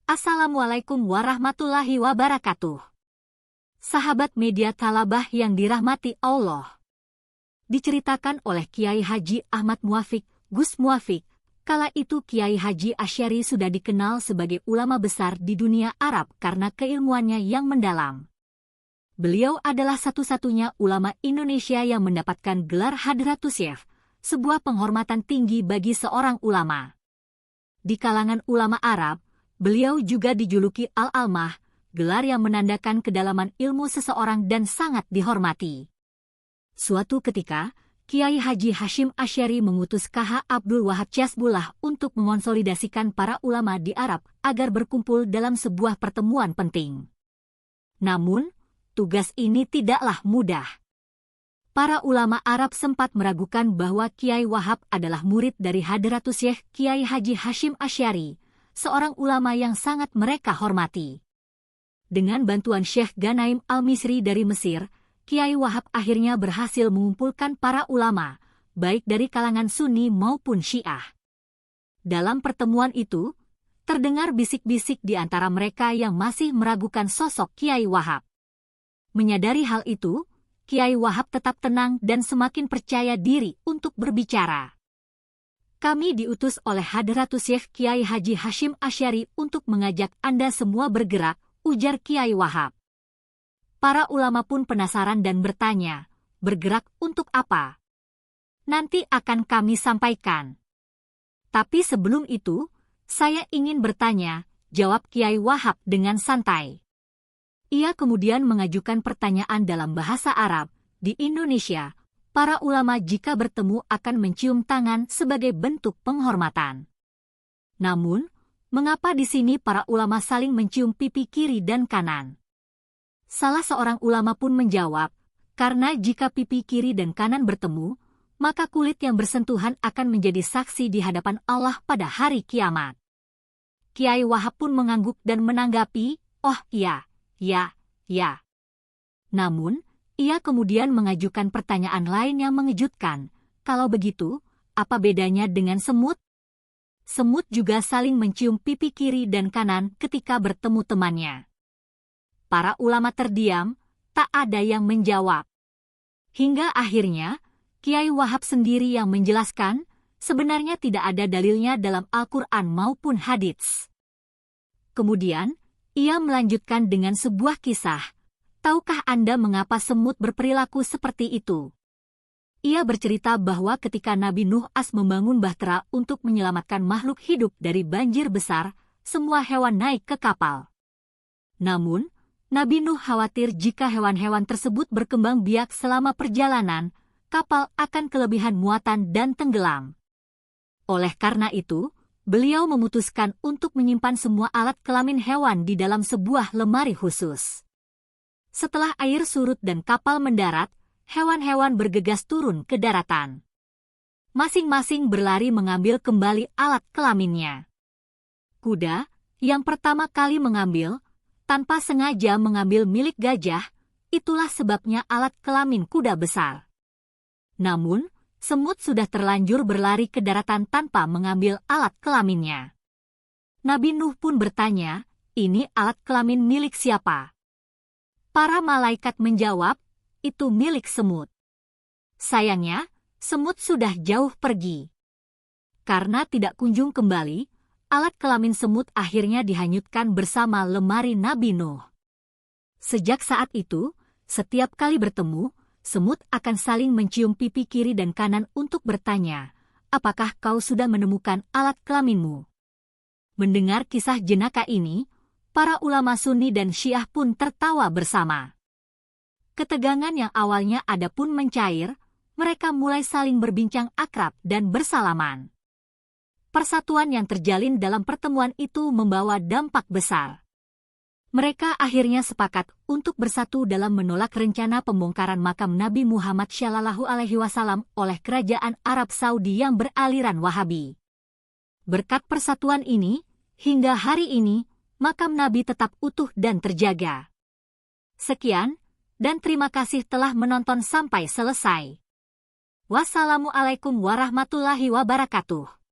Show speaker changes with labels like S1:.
S1: Assalamualaikum warahmatullahi wabarakatuh. Sahabat media Talabah yang dirahmati Allah. Diceritakan oleh Kiai Haji Ahmad Muafiq, Gus Muafiq, kala itu Kiai Haji Asy'ari sudah dikenal sebagai ulama besar di dunia Arab karena keilmuannya yang mendalam. Beliau adalah satu-satunya ulama Indonesia yang mendapatkan gelar Hadratus Syekh, sebuah penghormatan tinggi bagi seorang ulama. Di kalangan ulama Arab, beliau juga dijuluki Al-Almah, gelar yang menandakan kedalaman ilmu seseorang dan sangat dihormati. Suatu ketika, Kiai Haji Hashim Asy'ari mengutus KH Abdul Wahab Casbullah untuk mengonsolidasikan para ulama di Arab agar berkumpul dalam sebuah pertemuan penting. Namun, tugas ini tidaklah mudah. Para ulama Arab sempat meragukan bahwa Kiai Wahab adalah murid dari Hadratus Syekh Kiai Haji Hashim Asy'ari, seorang ulama yang sangat mereka hormati. Dengan bantuan Syekh Ghanaim Al-Misri dari Mesir, Kiai Wahab akhirnya berhasil mengumpulkan para ulama, baik dari kalangan Sunni maupun Syiah. Dalam pertemuan itu, terdengar bisik-bisik di antara mereka yang masih meragukan sosok Kiai Wahab. Menyadari hal itu, Kiai Wahab tetap tenang dan semakin percaya diri untuk berbicara. Kami diutus oleh Hadratus Syekh Kiai Haji Hashim Asy'ari untuk mengajak Anda semua bergerak, ujar Kiai Wahab. Para ulama pun penasaran dan bertanya, bergerak untuk apa? Nanti akan kami sampaikan. Tapi sebelum itu, saya ingin bertanya, jawab Kiai Wahab dengan santai. Ia kemudian mengajukan pertanyaan dalam bahasa Arab. Di Indonesia, para ulama jika bertemu akan mencium tangan sebagai bentuk penghormatan. Namun, mengapa di sini para ulama saling mencium pipi kiri dan kanan? Salah seorang ulama pun menjawab, karena jika pipi kiri dan kanan bertemu, maka kulit yang bersentuhan akan menjadi saksi di hadapan Allah pada hari kiamat. Kiai Wahab pun mengangguk dan menanggapi, oh iya, ya. Namun, ia kemudian mengajukan pertanyaan lain yang mengejutkan. Kalau begitu, apa bedanya dengan semut? Semut juga saling mencium pipi kiri dan kanan ketika bertemu temannya. Para ulama terdiam, tak ada yang menjawab. Hingga akhirnya, Kiai Wahab sendiri yang menjelaskan, sebenarnya tidak ada dalilnya dalam Al-Quran maupun hadits. Kemudian, ia melanjutkan dengan sebuah kisah. Tahukah Anda mengapa semut berperilaku seperti itu? Ia bercerita bahwa ketika Nabi Nuh AS membangun bahtera untuk menyelamatkan makhluk hidup dari banjir besar, semua hewan naik ke kapal. Namun, Nabi Nuh khawatir jika hewan-hewan tersebut berkembang biak selama perjalanan, kapal akan kelebihan muatan dan tenggelam. Oleh karena itu, beliau memutuskan untuk menyimpan semua alat kelamin hewan di dalam sebuah lemari khusus. Setelah air surut dan kapal mendarat, hewan-hewan bergegas turun ke daratan. Masing-masing berlari mengambil kembali alat kelaminnya. Kuda, yang pertama kali mengambil, tanpa sengaja mengambil milik gajah, itulah sebabnya alat kelamin kuda besar. Namun, semut sudah terlanjur berlari ke daratan tanpa mengambil alat kelaminnya. Nabi Nuh pun bertanya, ini alat kelamin milik siapa? Para malaikat menjawab, itu milik semut. Sayangnya, semut sudah jauh pergi. Karena tidak kunjung kembali, alat kelamin semut akhirnya dihanyutkan bersama lemari Nabi Nuh. Sejak saat itu, setiap kali bertemu, semut akan saling mencium pipi kiri dan kanan untuk bertanya, apakah kau sudah menemukan alat kelaminmu? Mendengar kisah jenaka ini, para ulama Sunni dan Syiah pun tertawa bersama. Ketegangan yang awalnya ada pun mencair, mereka mulai saling berbincang akrab dan bersalaman. Persatuan yang terjalin dalam pertemuan itu membawa dampak besar. Mereka akhirnya sepakat untuk bersatu dalam menolak rencana pembongkaran makam Nabi Muhammad SAW oleh kerajaan Arab Saudi yang beraliran Wahabi. Berkat persatuan ini, hingga hari ini, makam Nabi tetap utuh dan terjaga. Sekian, dan terima kasih telah menonton sampai selesai. Wassalamualaikum warahmatullahi wabarakatuh.